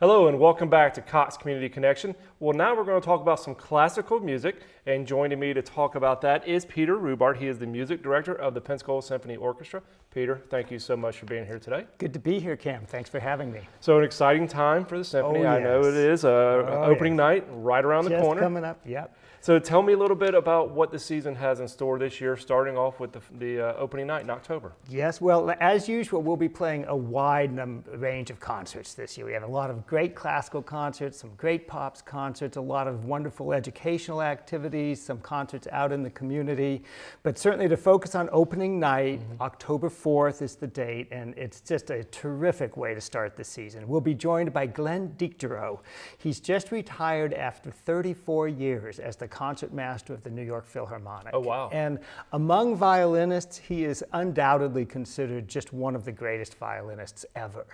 Hello and welcome back to Cox Community Connection. Well, now we're going to talk about some classical music, and joining me to talk about that is Peter Rubart. He is the music director of the Pensacola Symphony Orchestra. Peter, thank you so much for being here today. Good to be here, Cam. Thanks for having me. So an exciting time for the symphony. Oh, yes. I know it is. Opening night right around the corner. Just coming up, yep. So tell me a little bit about what the season has in store this year, starting off with the opening night in October. Yes, well, as usual, we'll be playing a wide range of concerts this year. We have a lot of great classical concerts, some great pops concerts, a lot of wonderful educational activities, some concerts out in the community. But certainly to focus on opening night, October 4th is the date, and it's just a terrific way to start the season. We'll be joined by Glenn Dicterow. He's just retired after 34 years as the concertmaster of the New York Philharmonic. Oh, wow. And among violinists, he is undoubtedly considered just one of the greatest violinists ever.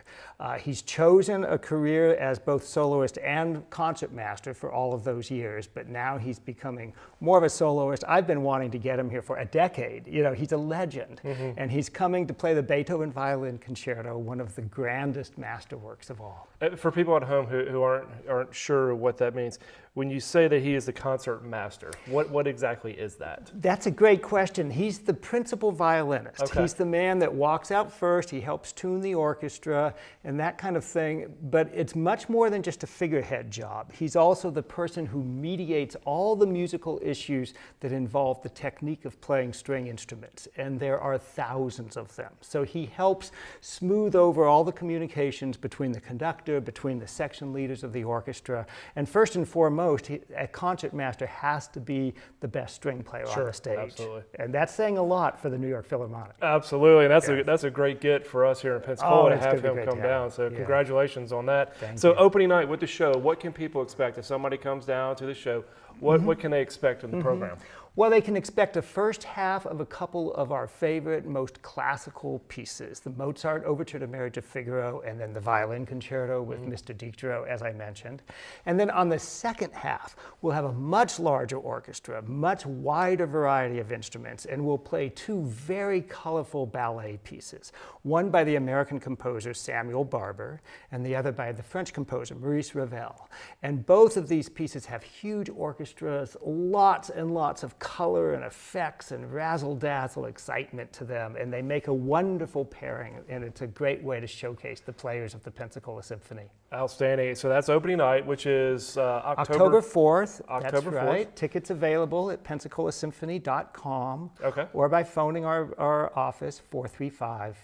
He's chosen a career as both soloist and concertmaster for all of those years, but now he's becoming more of a soloist. I've been wanting to get him here for a decade. You know, he's a legend, and he's coming to play the Beethoven Violin Concerto, one of the grandest masterworks of all. For people at home who aren't sure what that means, when you say that he is the concert master, what exactly is that? That's a great question. He's the principal violinist. Okay. He's the man that walks out first, he helps tune the orchestra and that kind of thing, but it's much more than just a figurehead job. He's also the person who mediates all the musical issues that involve the technique of playing string instruments, and there are thousands of them. So he helps smooth over all the communications between the conductor, between the section leaders of the orchestra, and first and foremost, a concertmaster has to be the best string player on the stage. Absolutely. And that's saying a lot for the New York Philharmonic. Absolutely, and that's a great get for us here in Pensacola to have him come down. So Yeah. congratulations on that. Thank So you. opening night with the show, what can people expect if somebody comes down to the show? What can they expect in the program? Well, they can expect a first half of a couple of our favorite, most classical pieces, the Mozart Overture to Marriage of Figaro, and then the Violin Concerto with Mr. Dicterow, as I mentioned. And then on the second half, we'll have a much larger orchestra, much wider variety of instruments, and we'll play two very colorful ballet pieces, one by the American composer Samuel Barber, and the other by the French composer Maurice Ravel. And both of these pieces have huge orchestras, lots and lots of color and effects and razzle-dazzle excitement to them, and they make a wonderful pairing, and it's a great way to showcase the players of the Pensacola Symphony. Outstanding. So that's opening night, which is October 4th. That's October 4th. right. Tickets available at PensacolaSymphony.com Okay. or by phoning our office, 435-2533.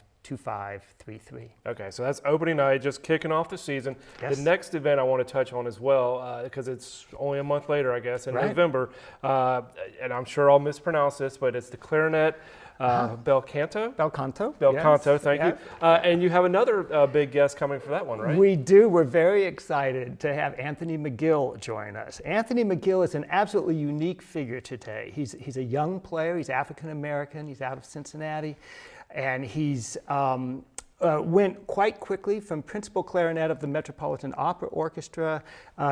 Okay, so that's opening night, just kicking off the season. Yes. The next event I want to touch on as well, because it's only a month later, I guess, in Right. November, and I'm sure I'll mispronounce this, but it's the clarinet bel canto. Bel canto. Bel yes. canto, thank Yeah. you. And you have another big guest coming for that one, right? We do. We're very excited to have Anthony McGill join us. Anthony McGill is an absolutely unique figure today. He's a young player. He's African American. He's out of Cincinnati. And he's went quite quickly from principal clarinet of the Metropolitan Opera Orchestra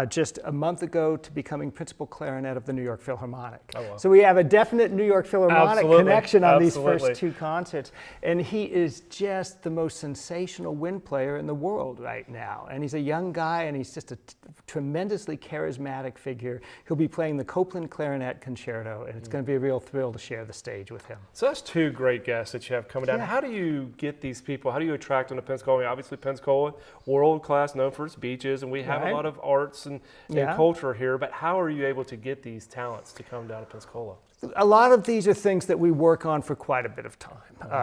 just a month ago to becoming principal clarinet of the New York Philharmonic. Oh, wow. So we have a definite New York Philharmonic Absolutely. connection on Absolutely. these first two concerts. And he is just the most sensational wind player in the world right now. And he's a young guy, and he's just a tremendously charismatic figure. He'll be playing the Copland Clarinet Concerto, and it's going to be a real thrill to share the stage with him. So that's two great guests that you have coming down. Yeah. How do you get these people? How do you attract them to Pensacola? I mean, obviously, Pensacola, world class, known for its beaches, and we have Right. a lot of arts and Yeah. culture here. But how are you able to get these talents to come down to Pensacola? A lot of these are things that we work on for quite a bit of time.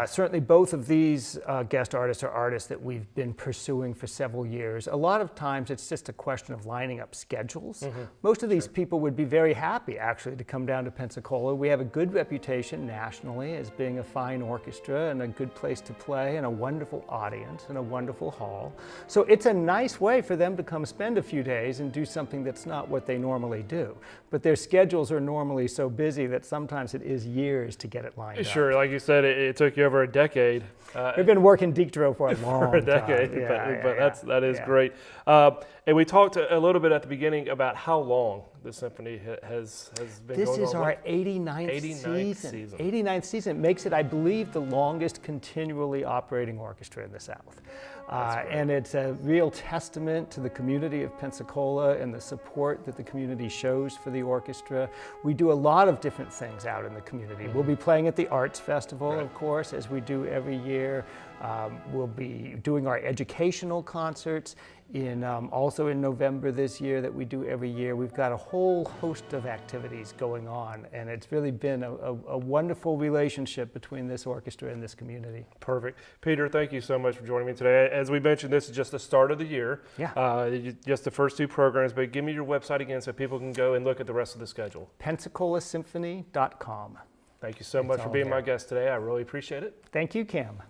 Certainly both of these guest artists are artists that we've been pursuing for several years. A lot of times it's just a question of lining up schedules. Most of these people would be very happy actually to come down to Pensacola. We have a good reputation nationally as being a fine orchestra and a good place to play and a wonderful audience and a wonderful hall. So it's a nice way for them to come spend a few days and do something that's not what they normally do. But their schedules are normally so busy that sometimes it is years to get it lined up. Sure, like you said, it took you over a decade. We've been working Dicterow for a long For a decade, time. but that is Yeah. great. And we talked a little bit at the beginning about how long the symphony has been This going on. is our 89th 89th season. season. 89th season. It makes it, I believe, the longest continually operating orchestra in the South. And it's a real testament to the community of Pensacola and the support that the community shows for the orchestra. We do a lot of different things out in the community. We'll be playing at the Arts Festival, of course, as we do every year. We'll be doing our educational concerts also in November this year that we do every year. We've got a whole host of activities going on, and it's really been a wonderful relationship between this orchestra and this community. Perfect. Peter, thank you so much for joining me today. As we mentioned, this is just the start of the year. Yeah. Just the first 2 programs, but give me your website again so people can go and look at the rest of the schedule. PensacolaSymphony.com. Thank you so much for being my guest today. I really appreciate it. Thank you, Cam.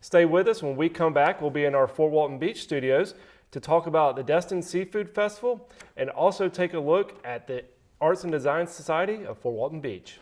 Stay with us. When we come back, we'll be in our Fort Walton Beach studios to talk about the Destin Seafood Festival and also take a look at the Arts and Design Society of Fort Walton Beach.